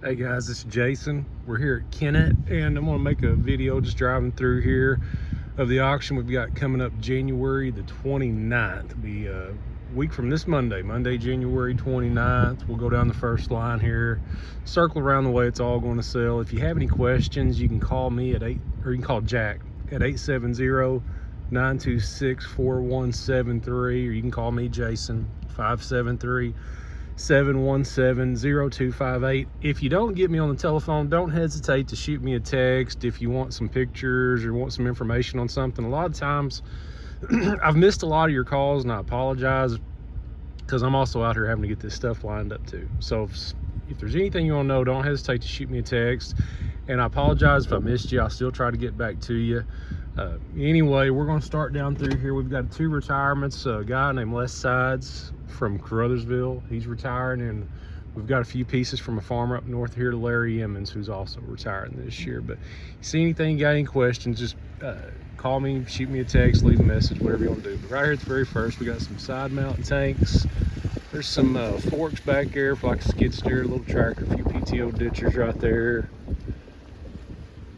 Hey guys, this is Jason. We're here at Kennett and I'm gonna make a video just driving through here of the auction we've got coming up January the 29th. It'll be a week from this Monday, January 29th. We'll go down the first line here, circle around the way it's all going to sell. If you have any questions, you can call me at you can call Jack at 870-926-4173, or you can call me Jason 573-717-0258. If you don't get me on the telephone, don't hesitate to shoot me a text if you want some pictures or want some information on something. A lot of times I've missed a lot of your calls and I apologize, because I'm also out here having to get this stuff lined up too. So if there's anything you want to know, don't hesitate to shoot me a text. And I apologize if I missed you. I'll still try to get back to you. Anyway, we're going to start down through here. We've got 2 retirements. A guy named Les Sides from Caruthersville, he's retiring, and we've got a few pieces from a farmer up north here to Larry Emmons, who's also retiring this year. But you see anything, got any questions, just call me, shoot me a text, leave a message, whatever you want to do. But right here at the very first, we got some side mounting tanks. There's some forks back there for like a skid steer, a little tractor, a few PTO ditchers right there.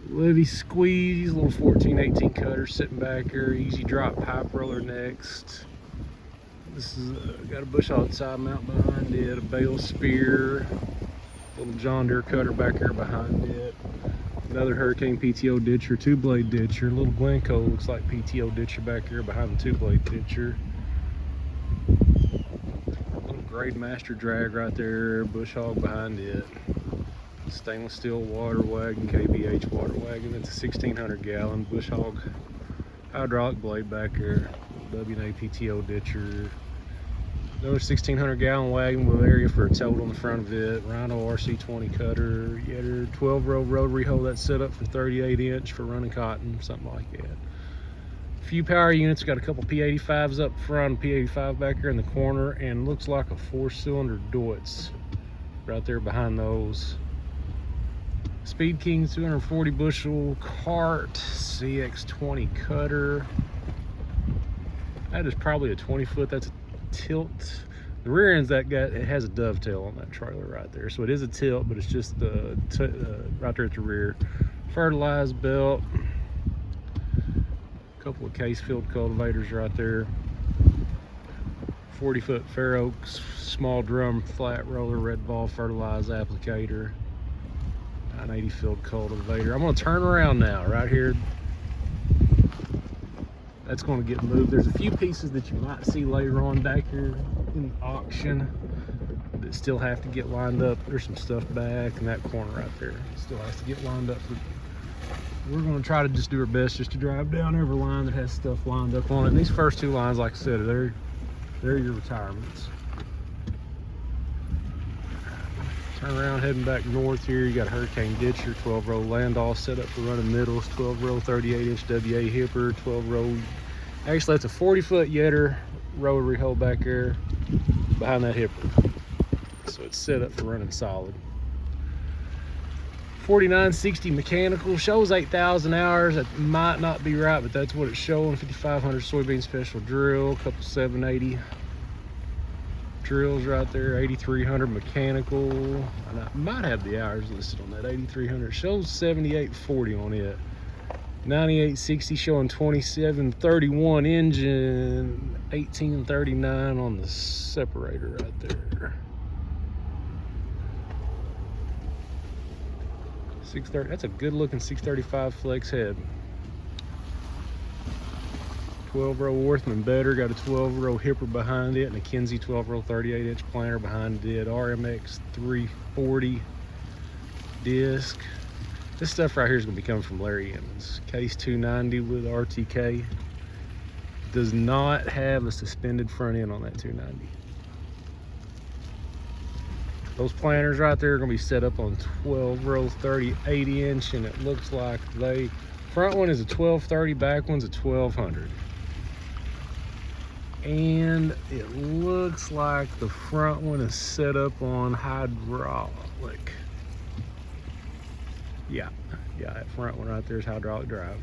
Livy squeeze, little 14-18 cutter sitting back there. Easy drop pipe roller next. This is got a bush hog side mount behind it, a bale spear, little John Deere cutter back there behind it. Another Hurricane PTO ditcher, 2-blade ditcher. Little Glencoe looks like PTO ditcher back here behind the 2-blade ditcher. Little Grade Master drag right there, bush hog behind it. Stainless steel water wagon, KBH water wagon. It's a 1600 gallon bush hog hydraulic blade back there. WNA PTO ditcher. Another 1600 gallon wagon with area for a tote on the front of it. Rhino RC20 cutter. Yetter 12-row rotary hoe that's set up for 38-inch for running cotton, something like that. A few power units. Got a couple P85s up front, P85 back there in the corner, and looks like a 4-cylinder Deutz right there behind those. Speed King 240 bushel cart, CX20 cutter. That is probably a 20-foot. That's a tilt. The rear end's that guy. It has a dovetail on that trailer right there, so it is a tilt, but it's just right there at the rear. Fertilized belt. A couple of case filled cultivators right there. 40-foot Fair Oaks small drum flat roller red ball fertilized applicator. 980 field cultivator. I'm going to turn around now right here. That's going to get moved. There's a few pieces that you might see later on back here in the auction that still have to get lined up. There's some stuff back in that corner right there. It still has to get lined up. We're going to try to just do our best just to drive down every line that has stuff lined up on it. And these first 2 lines, like I said, they're your retirements. Turn around, heading back north here. You got a Hurricane ditcher, 12-row Landau set up for running middles, 12-row 38-inch WA hipper, 12-row. Actually, that's a 40-foot Yetter rotary hoe back there behind that hipper. So it's set up for running solid. 4960 mechanical, shows 8,000 hours. That might not be right, but that's what it's showing. 5500 soybean special drill, a couple 780 drills right there, 8300 mechanical, and I might have the hours listed on that. 8300 shows 7840 on it. 9860 showing 2731 engine, 1839 on the separator right there. 630, that's a good looking 635 flex head. 12-row Worthman better, got a 12-row hipper behind it and a Kinsey 12-row 38-inch planter behind it. RMX 340 disc. This stuff right here is going to be coming from Larry Emmons. Case 290 with RTK. Does not have a suspended front end on that 290. Those planters right there are going to be set up on 12-row 38-inch, and it looks like front one is a 1230, back one's a 1200. And it looks like the front one is set up on hydraulic. Yeah, that front one right there is hydraulic drive.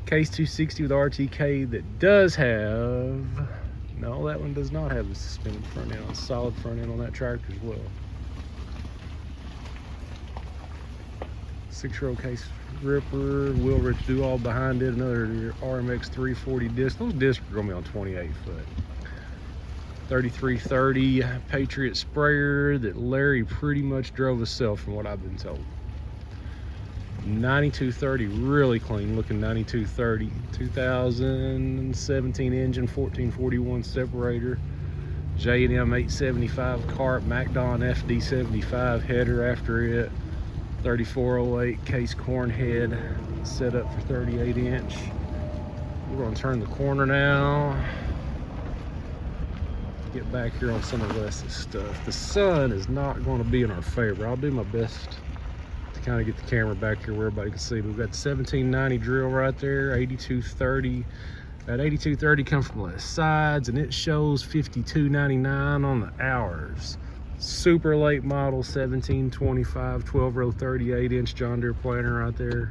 Case 260 with RTK that does have, no, that one does not have the suspended front end. Solid front end on that tractor as well. 6-row case ripper, wheel rich do all behind it, another RMX 340 disc. Those discs are gonna be on 28 foot. 3330 Patriot sprayer that Larry pretty much drove himself from what I've been told. 9230, really clean looking 9230. 2017 engine, 1441 separator. J&M 875 cart, MacDon FD75 header after it. 3408 case corn head, set up for 38 inch. We're gonna turn the corner now. Get back here on some of Les's stuff. The sun is not gonna be in our favor. I'll do my best to kind of get the camera back here where everybody can see. We've got 1790 drill right there, 8230. That 8230 comes from Les sides, and it shows 52.99 on the hours. Super late model, 1725, 12-row, 38-inch John Deere planter right there.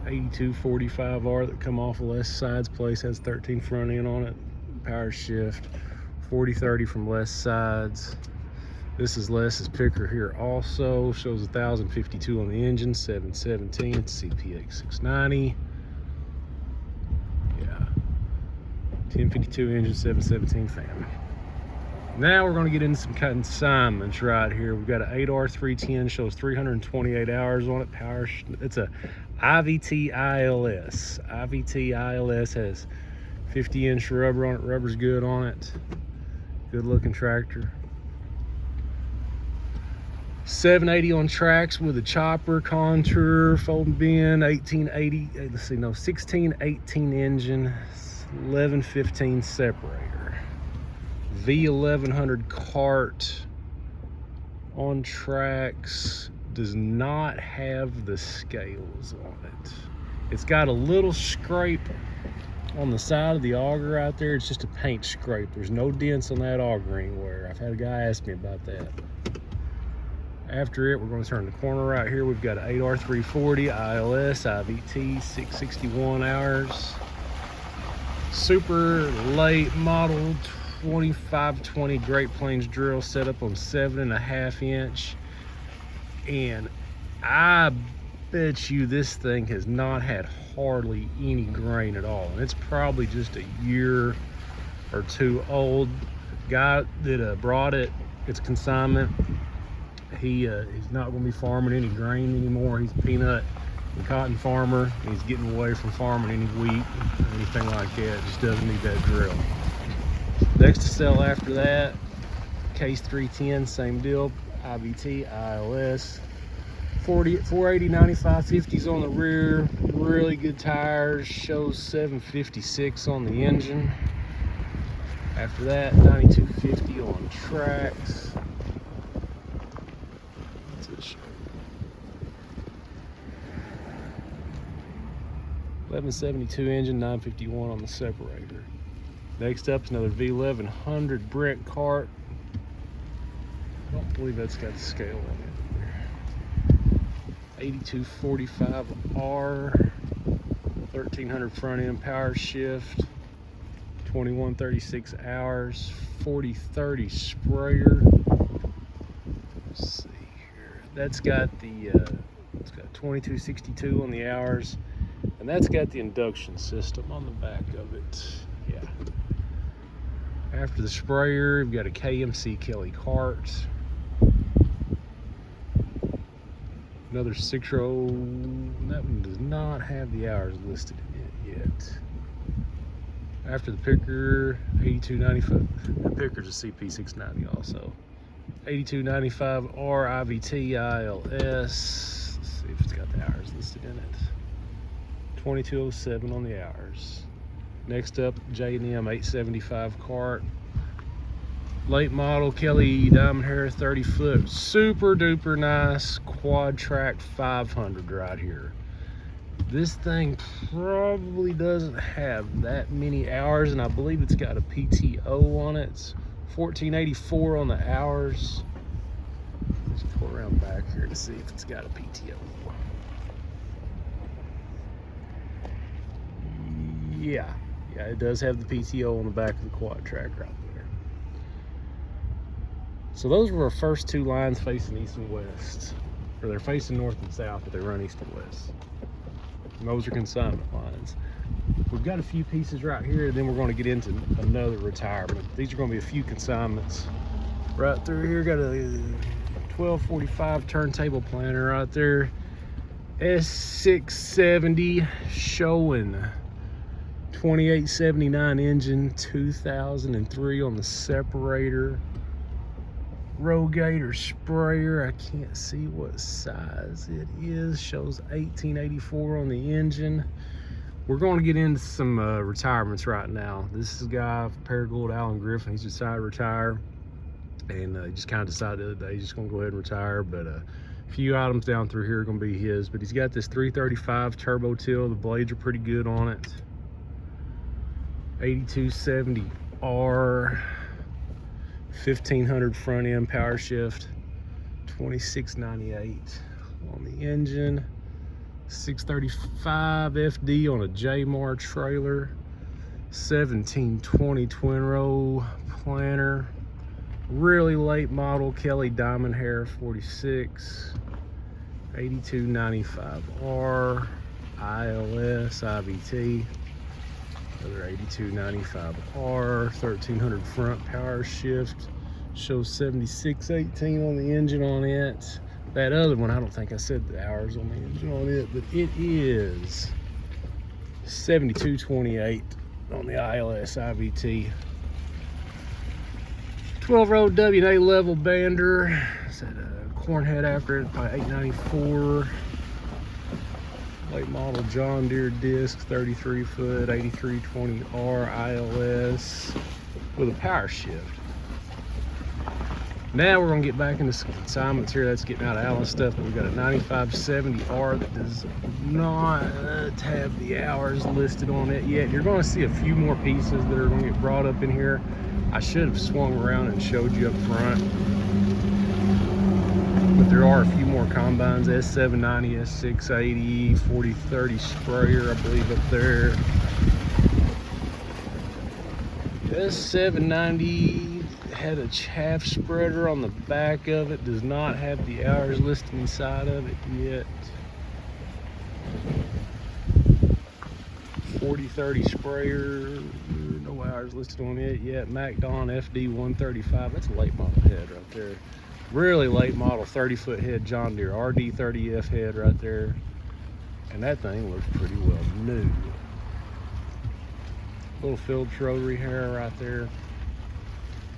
8245R that come off of Les sides place, has 13 front end on it, power shift. 4030 from Les sides. This is Les's picker here also, shows 1052 on the engine, 717, CPX 690. Yeah, 1052 engine, 717 fan. Now we're going to get into some consignments right here. We've got an 8R310, shows 328 hours on it. Power, it's a IVT ILS. IVT ILS has 50-inch rubber on it. Rubber's good on it. Good looking tractor. 780 on tracks with a chopper, contour, folding bin, 1880, let's see, no, 1618 engine, 1115 separator. V1100 cart on tracks, does not have the scales on it. It's got a little scrape on the side of the auger out there. It's just a paint scrape. There's no dents on that auger anywhere. I've had a guy ask me about that. After it, we're going to turn the corner right here. We've got an 8R340 ILS IVT 661 hours. Super late model 2520 Great Plains drill, set up on 7.5 inch. And I bet you this thing has not had hardly any grain at all. And it's probably just a year or two old. Guy that brought it, it's consignment. He's not going to be farming any grain anymore. He's a peanut and cotton farmer. He's getting away from farming any wheat or anything like that. Just doesn't need that drill. Next to sell after that, Case 310, same deal. IVT, ILS, 480, 95, 50s on the rear. Really good tires. Shows 756 on the engine. After that, 9250 on tracks. 1172 engine, 951 on the separator. Next up is another V1100 Brent cart. I don't believe that's got the scale on it. 8245R, 1300 front end power shift, 2136 hours, 4030 sprayer. Let's see here. That's got the it's got 2262 on the hours. And that's got the induction system on the back of it. Yeah. After the sprayer, we've got a KMC Kelly cart. Another 6-row. That one does not have the hours listed in it yet. After the picker, 8295. The picker's a CP690 also. 8295R IVT ILS. Let's see if it's got the hours listed in it. 2207 on the hours. Next up, J&M 875 cart. Late model Kelly Diamond Hair 30 foot. Super duper nice quad track 500 right here. This thing probably doesn't have that many hours, and I believe it's got a PTO on it. It's 1484 on the hours. Let's pull around back here to see if it's got a PTO. Yeah, it does have the PTO on the back of the quad track right there. So those were our first two lines facing east and west. Or they're facing north and south, but they run east and west. And those are consignment lines. We've got a few pieces right here, then we're going to get into another retirement. These are going to be a few consignments. Right through here, got a 1245 turntable planter right there. S670 showing 2879 engine, 2003 on the separator. Rogator sprayer, I can't see what size it is. Shows 1884 on the engine. We're going to get into some retirements right now. This is a guy, Paragould Alan Griffin. He's decided to retire, and he just kind of decided the other day he's just going to go ahead and retire. But a few items down through here are going to be his. But he's got this 335 turbo till. The blades are pretty good on it. 8270R, 1500 front end power shift, 2698 on the engine. 635 FD on a Jmar trailer, 1720 twin row planter, really late model Kelly Diamond Hair 46, 8295R ILS IVT, another 8295R, 1300 front power shift, shows 7618 on the engine on it. That other one, I don't think I said the hours on the engine on it, but it is 7228 on the ILS IVT. 12 row W&A level bander. It's got a corn head after it, probably 894. Late model John Deere disc, 33 foot, 8320R ILS with a power shift. Now we're gonna get back into some consignments here. That's getting out of Allen stuff, but we've got a 9570R that does not have the hours listed on it yet. You're gonna see a few more pieces that are gonna get brought up in here. I should have swung around and showed you up front, but there are a few more combines. S790, S680, 4030 sprayer, I believe up there. S790 had a chaff spreader on the back of it, does not have the hours listed inside of it yet. 4030 sprayer, no hours listed on it yet. MacDon FD 135, that's a late model head right there. Really late model 30-foot head John Deere RD30F head right there. And that thing looks pretty well new. Little Phillips rotary hair right there.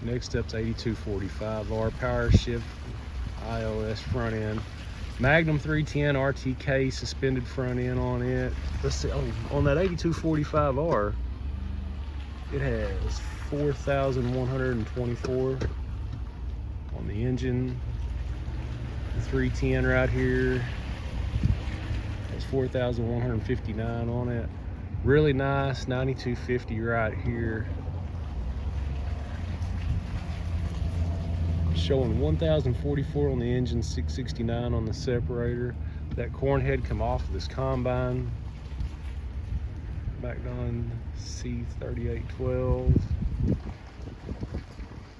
Next up's 8245R power shift, IOS front end. Magnum 310 RTK suspended front end on it. Let's see, on that 8245R, it has 4,124 on the engine. The 310 right here has 4,159 on it. Really nice 9250 right here. Showing 1,044 on the engine, 669 on the separator. That corn head come off of this combine. MacDon C3812.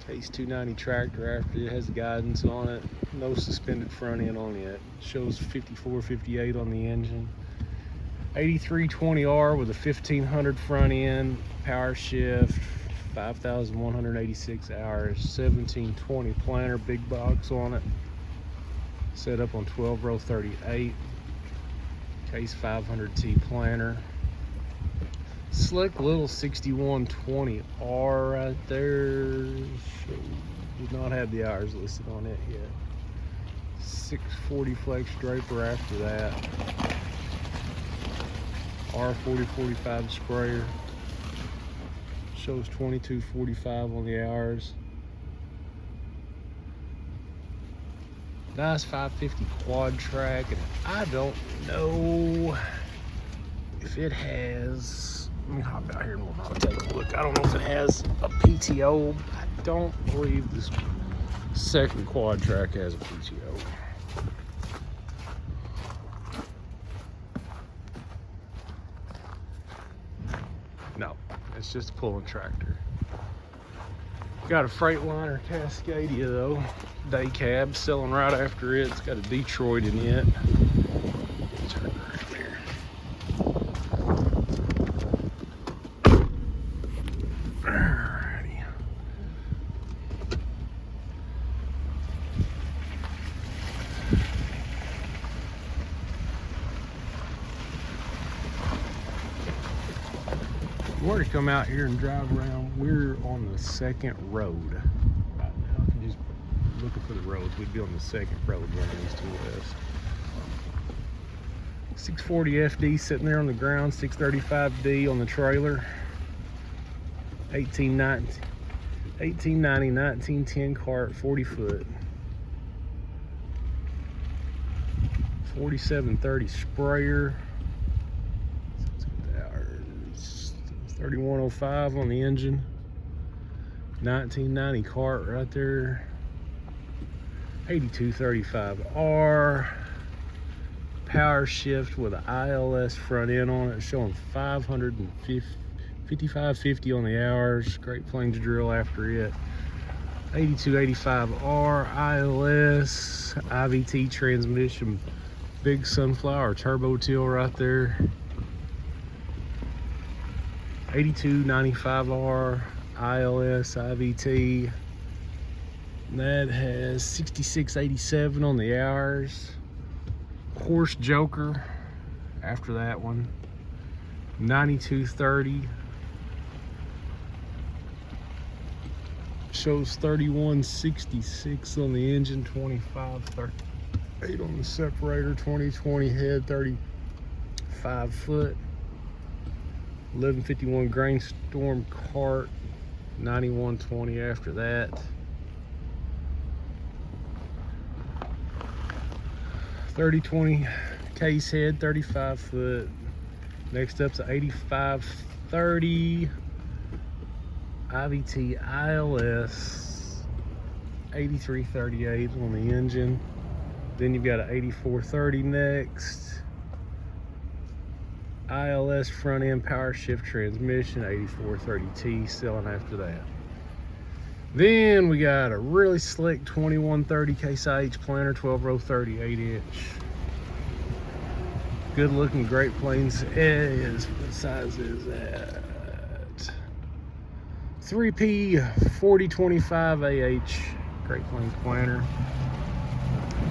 Case 290 tractor after it, has guidance on it. No suspended front end on it. Shows 5458 on the engine. 8320R with a 1500 front end, power shift. 5,186 hours, 1720 planter, big box on it. Set up on 12 row 38. Case 500T planter. Slick little 6120R right there. Did not have the hours listed on it yet. 640 flex draper after that. R4045 sprayer. Shows 2245 on the hours. Nice 550 quad track, and I don't know if it has, let me hop out here and we'll take a look. I don't know if it has a PTO. I don't believe this second quad track has a PTO. No, it's just a pulling tractor. Got a Freightliner Cascadia though, day cab, selling right after it. It's got a Detroit in it. Turn around here. Alrighty. We're to come out here and drive around. We're on the second road right now. If you're just looking for the roads, we'd be on the second road running east to west. 640 FD sitting there on the ground, 635D on the trailer. 1890, 1910 cart, 40 foot. 4730 sprayer. 3105 on the engine. 1990 cart right there. 8235R. Power shift with an ILS front end on it, showing 5550 on the hours. Great Plains drill after it. 8285R ILS IVT transmission, big sunflower turbo till right there. 8295R ILS IVT. That has 6687 on the hours. Horse Joker after that one. 9230. Shows 3166 on the engine, 2538 on the separator, 2020 head, 35 foot. 1151 grain storm cart, 9120 after that. 3020 case head, 35 foot. Next up's a 8530 IVT ILS, 8338 on the engine. Then you've got an 8430 next. ILS front end power shift transmission, 8430T selling after that. Then we got a really slick 2130 Case IH planter, 12 row 38 inch. Good looking Great Plains is, what size is that? 3P 4025 AH Great Plains planter.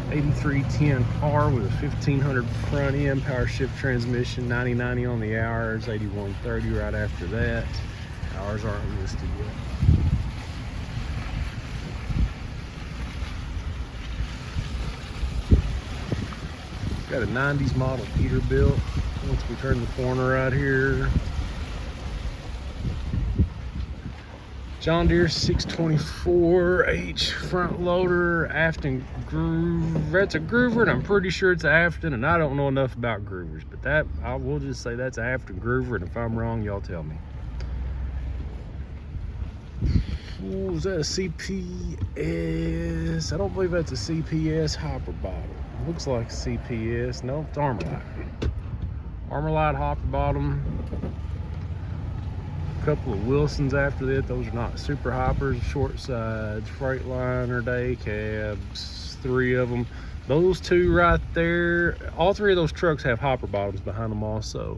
8310R with a 1500 front end power shift transmission, 9090 on the hours, 8130 right after that. Hours aren't listed yet. Got a 90s model Peterbilt. Once we turn the corner right here, John Deere 624H front loader, Afton groove. That's a groover, and I'm pretty sure it's Afton, and I don't know enough about groovers, but that I will just say that's Afton groover, and if I'm wrong, y'all tell me. Ooh, is that a CPS? I don't believe that's a CPS hopper bottom. Looks like CPS. No, it's Armalite. Armalite hopper bottom. Couple of Wilsons after that. Those are not super hoppers, short sides, Freightliner day cabs, 3 of them. Those 2 right there, all 3 of those trucks have hopper bottoms behind them also.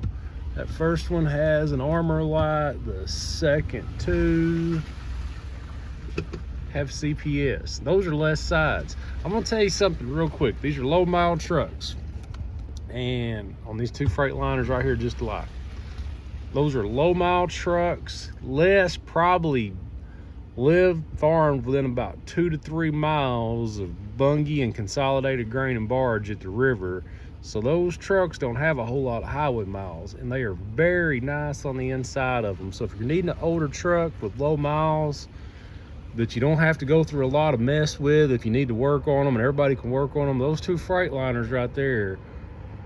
That first one has an Armalite, the second 2 have CPS. Those are less sides. I'm gonna tell you something real quick. These are low mile trucks, and on these 2 Freightliners right here, just alike. Those are low mile trucks, probably live farmed within about 2 to 3 miles of Bungie and Consolidated Grain and Barge at the river. So those trucks don't have a whole lot of highway miles, and they are very nice on the inside of them. So if you're needing an older truck with low miles that you don't have to go through a lot of mess with, if you need to work on them and everybody can work on them, those 2 Freightliners right there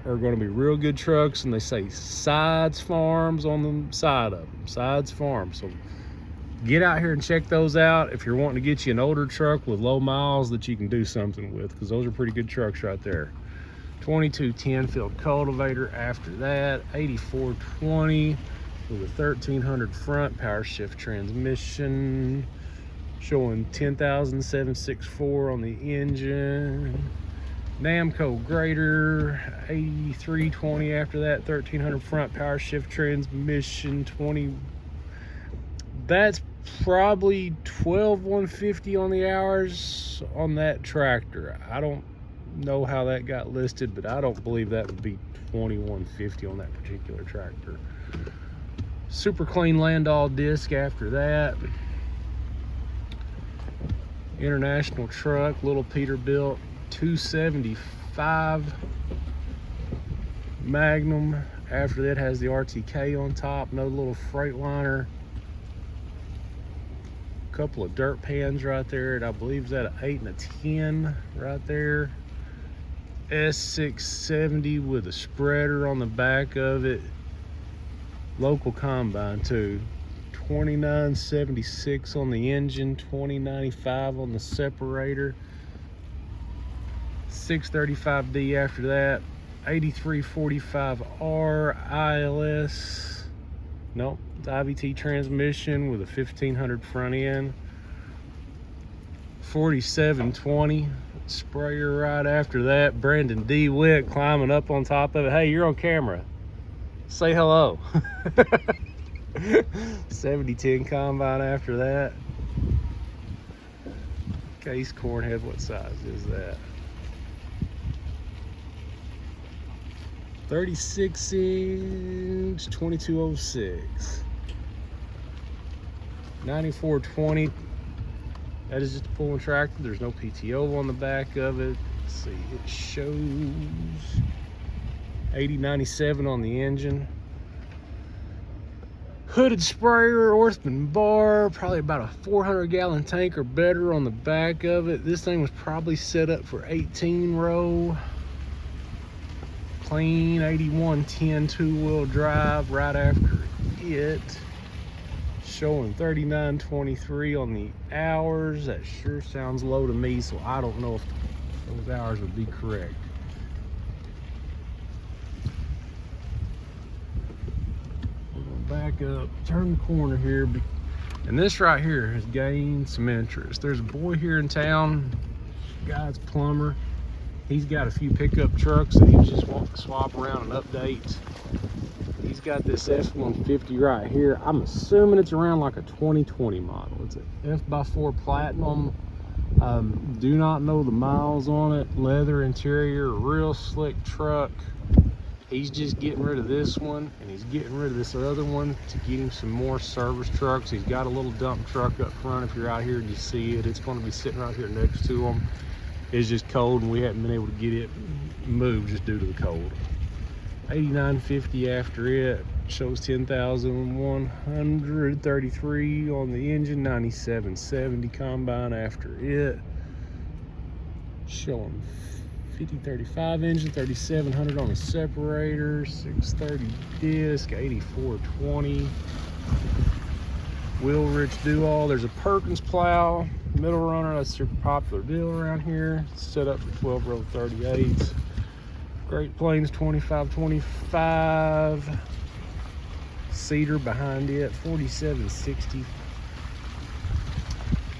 are going to be real good trucks. And they say Sides Farms on the side of them, Sides Farms. So get out here and check those out if you're wanting to get you an older truck with low miles that you can do something with, because those are pretty good trucks right there. 2210 field cultivator after that. 8420 with a 1300 front power shift transmission. showing 10,764 on the engine. Namco grader, 8320 after that, 1300 front power shift transmission, 20. That's probably 12,150 on the hours on that tractor. I don't know how that got listed, but I don't believe that would be 2150 on that particular tractor. Super clean Landau disc after that. International truck, little Peterbilt, 275 Magnum. After that has the RTK on top, no little Freightliner. Couple of dirt pans right there, and I believe that an 8 and a 10 right there. S670 with a spreader on the back of it. Local combine too. 2976 on the engine, 2095 on the separator. 635D after that. 8345R ILS. Nope, it's IVT transmission with a 1500 front end. 4720 sprayer right after that. Brandon D. Wick climbing up on top of it. Hey, you're on camera. Say hello. 7010 combine after that. Case cornhead, what size is that? 36 inch, 2206. 9420. That is just a pulling tractor. There's no PTO on the back of it. Let's see, it shows 8097 on the engine. Hooded sprayer, Orthman bar, probably about a 400-gallon tank or better on the back of it. This thing was probably set up for 18 row. Clean 8110 two-wheel drive right after it. Showing 3923 on the hours. That sure sounds low to me, so I don't know if those hours would be correct. Back up, turn the corner here, and this right here has gained some interest. There's a boy here in town, guy's plumber. He's got a few pickup trucks that he just wants to swap around and update. He's got this F-150 right here. I'm assuming it's around like a 2020 model. It's an F x4 Platinum. Do not know the miles on it. Leather interior, real slick truck. He's just getting rid of this one, and he's getting rid of this other one to get him some more service trucks. He's got a little dump truck up front. If you're out here and you see it, it's going to be sitting right here next to him. It's just cold, and we haven't been able to get it moved just due to the cold. 8950 after it. Shows 10,133 on the engine. 9770 combine after it. Showing 5035 engine, 3700 on the separator, 630 disc, 8420. Wheel rich do-all. There's a Perkins plow, middle runner. That's a super popular deal around here. It's set up for 12 row 38s. Great Plains 2525. Cedar behind it, 4760.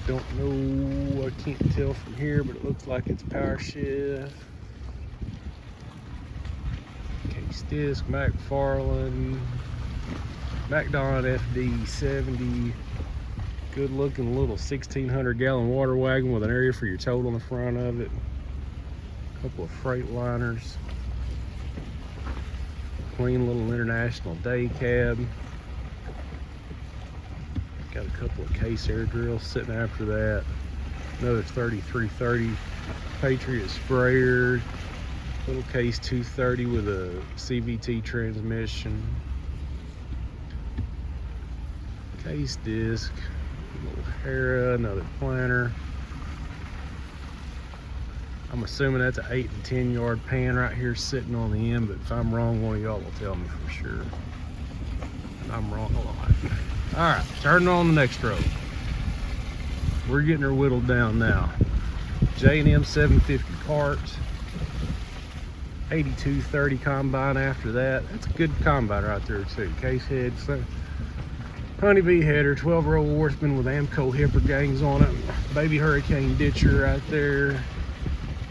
Don't know, I can't tell from here, but it looks like it's power shift. Case disc, McFarland, McDonald FD70. Good looking little 1600-gallon water wagon with an area for your tote on the front of it. A couple of Freightliners. Clean little International day cab. Got a couple of case air drills sitting after that. Another 3330 Patriot sprayer. Little case 230 with a CVT transmission. Case disc. Little Hera, another planter. I'm assuming that's an 8 and 10 yard pan right here sitting on the end, but if I'm wrong, one of y'all will tell me for sure. And I'm wrong a lot. All right, turning on the next row. We're getting her whittled down now. J&M 750 cart. 8230 combine after that. That's a good combine right there too. Case head, Honeybee header, 12-row Worthman with Amco hipper gangs on it. Baby Hurricane ditcher right there.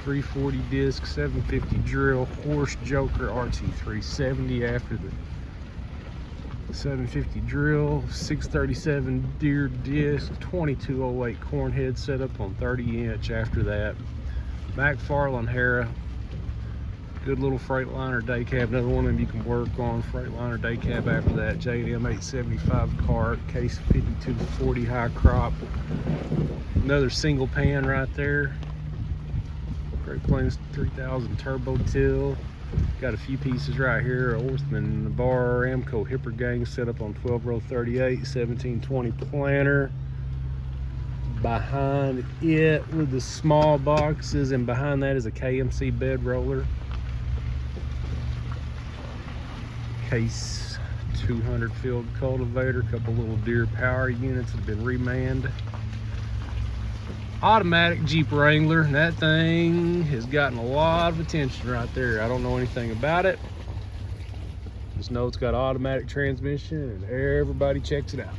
340 disc, 750 drill, Horse Joker RT370 after the 750 drill, 637 deer disc, 2208 corn head set up on 30-inch after that. McFarlane Hera, good little Freightliner day cab, another one of them you can work on. Freightliner day cab after that. J&M 875 cart, case 5240 high crop, another single pan right there. Great Plains 3000 turbo till. Got a few pieces right here. Orthman bar Amco hipper gang set up on 12-row 38, 1720 planter. Behind it with the small boxes, and behind that is a KMC bed roller. Case 200 field cultivator, a couple little deer power units that have been remanned. Automatic Jeep Wrangler, and that thing has gotten a lot of attention right there. I don't know anything about it, just know it's got automatic transmission and everybody checks it out.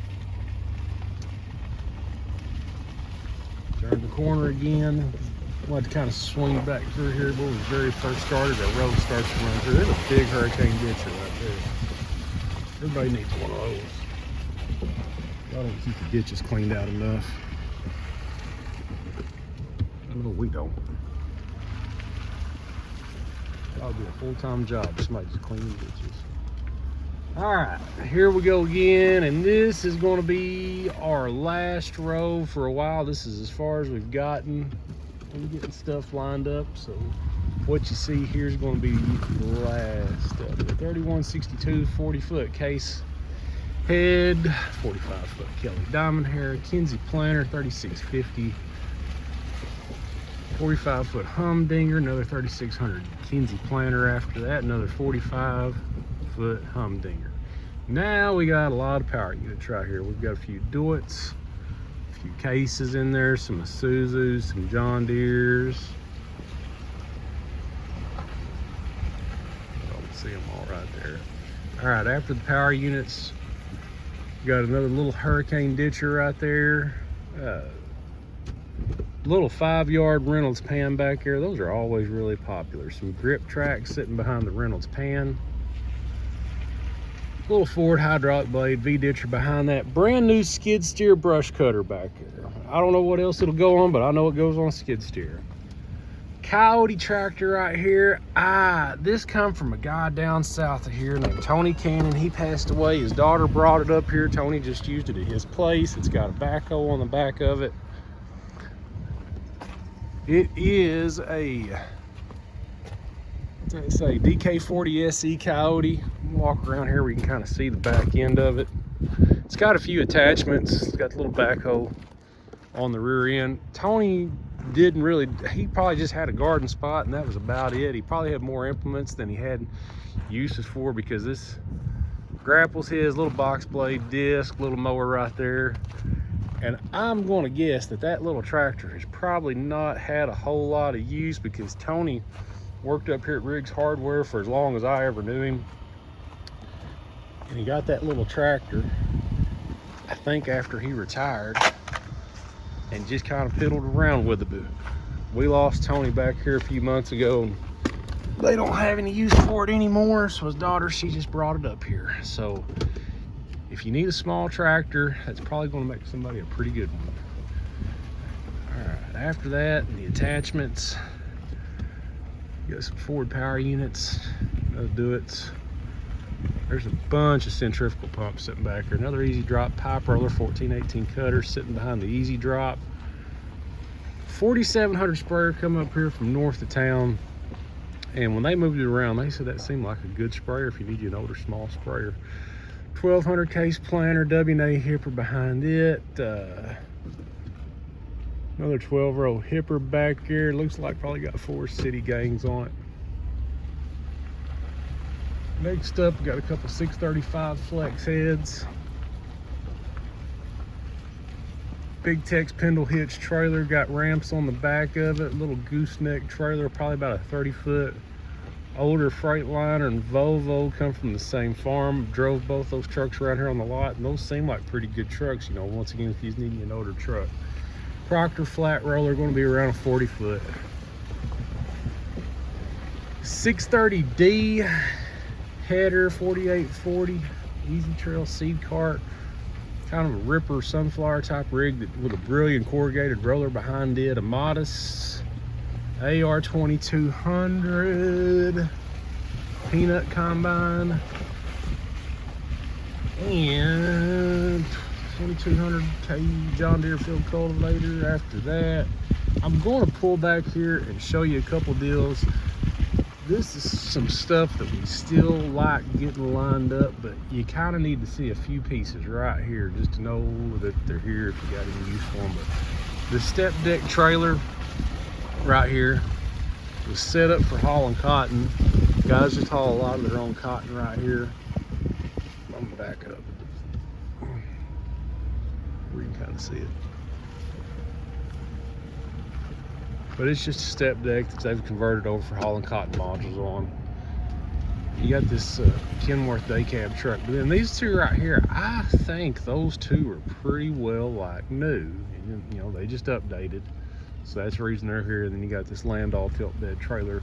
Turn the corner again. I'll have to kind of swing back through here. When we very first started, that road starts to run through. There's a big Hurricane ditcher right there. Everybody needs one of those. I don't keep the ditches cleaned out enough. No, we don't. That'll be a full-time job. Somebody just clean the ditches. All right, here we go again, and this is going to be our last row for a while. This is as far as we've gotten. We're getting stuff lined up, so what you see here is going to be the last of it. 3162 40-foot case head, 45-foot Kelly Diamond Hair, Kinsey planter, 3650. 45-foot humdinger, another 3600 Kinsey planter after that, another 45-foot humdinger. Now we got a lot of power units right here. We've got a few Deutz, a few cases in there, some Isuzus, some John Deeres. You can see them all right there. All right, after the power units, we got another little Hurricane ditcher right there. Little 5-yard Reynolds pan back there. Those are always really popular. Some grip tracks sitting behind the Reynolds pan. Little Ford hydraulic blade V-ditcher behind that. Brand new skid steer brush cutter back there. I don't know what else it'll go on, but I know it goes on a skid steer. Coyote tractor right here. This come from a guy down south of here named Tony Cannon. He passed away. His daughter brought it up here. Tony just used it at his place. It's got a backhoe on the back of it. It is it's a DK40 SE Coyote. Walk around here, we can kind of see the back end of it. It's got a few attachments. It's got the little backhoe on the rear end. Tony didn't really, he probably just had a garden spot and that was about it. He probably had more implements than he had uses for, because this grapple's his, little box blade disc, little mower right there. And I'm going to guess that that little tractor has probably not had a whole lot of use, because Tony worked up here at Riggs Hardware for as long as I ever knew him. And he got that little tractor, I think after he retired, and just kind of fiddled around with it. But we lost Tony back here a few months ago, and they don't have any use for it anymore. So his daughter, she just brought it up here. So if you need a small tractor, that's probably going to make somebody a pretty good one. All right, after that, the attachments. You got some Ford power units, no Deutz. There's a bunch of centrifugal pumps sitting back here. Another easy drop pipe roller, 1418 cutter sitting behind the easy drop. 4700 sprayer coming up here from north of town. And when they moved it around, they said that seemed like a good sprayer if you need an older small sprayer. 1200 case planter, W&A hipper behind it. Another 12-row hipper back here. Looks like probably got 4 city gangs on it. Next up, we got a couple 635 flex heads. Big Tex Pendle hitch trailer, got ramps on the back of it. Little gooseneck trailer, probably about a 30-foot older Freightliner and Volvo come from the same farm. Drove both those trucks around here on the lot, and those seem like pretty good trucks, you know, once again, if you need an older truck. Proctor flat roller, going to be around a 40 foot. 630D header, 4840, easy trail seed cart. Kind of a ripper sunflower type rig with a brilliant corrugated roller behind it. A modest AR 2200 peanut combine and 2200K John Deere field cultivator. After that, I'm going to pull back here and show you a couple deals. This is some stuff that we still like getting lined up, but you kind of need to see a few pieces right here just to know that they're here if you got any use for them. But the step deck trailer right here was set up for hauling cotton. Guys just haul a lot of their own cotton right here. I'm gonna back up where you can kind of see it. But it's just a step deck that they've converted over for hauling cotton modules on. You got this Kenworth day cab truck, but then these two right here, I think those two are pretty well like new. You know, they just updated, so that's the reason they're here. And then you got this Landau tilt bed trailer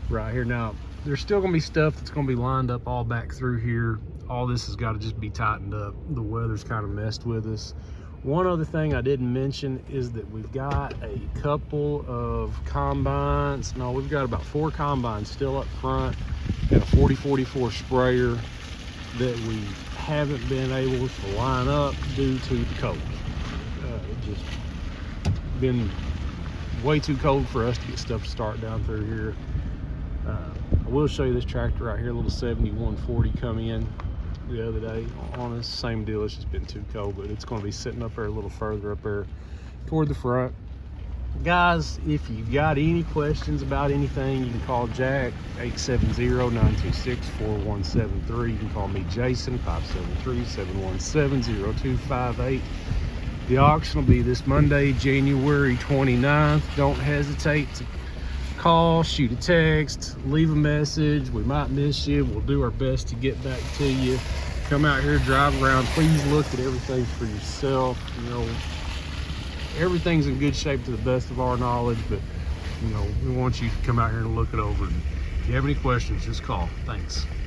right here. Now, there's still gonna be stuff that's gonna be lined up all back through here. All this has got to just be tightened up. The weather's kind of messed with us. One other thing I didn't mention is that we've got a couple of combines. No, we've got about 4 combines still up front and a 4044 sprayer that we haven't been able to line up due to the cold. It's just been way too cold for us to get stuff to start down through here. I will show you this tractor right here, a little 7140 come in the other day on us. Same deal, it's just been too cold, but it's going to be sitting up there a little further up there toward the front. Guys, if you got any questions about anything, you can call Jack 870-926-4173. You can call me Jason 573-717-0258. The auction will be this Monday, January 29th. Don't hesitate to call, shoot a text, leave a message. We might miss you. We'll do our best to get back to you. Come out here, drive around. Please look at everything for yourself. You know, everything's in good shape to the best of our knowledge, but you know, we want you to come out here and look it over. If you have any questions, just call. Thanks.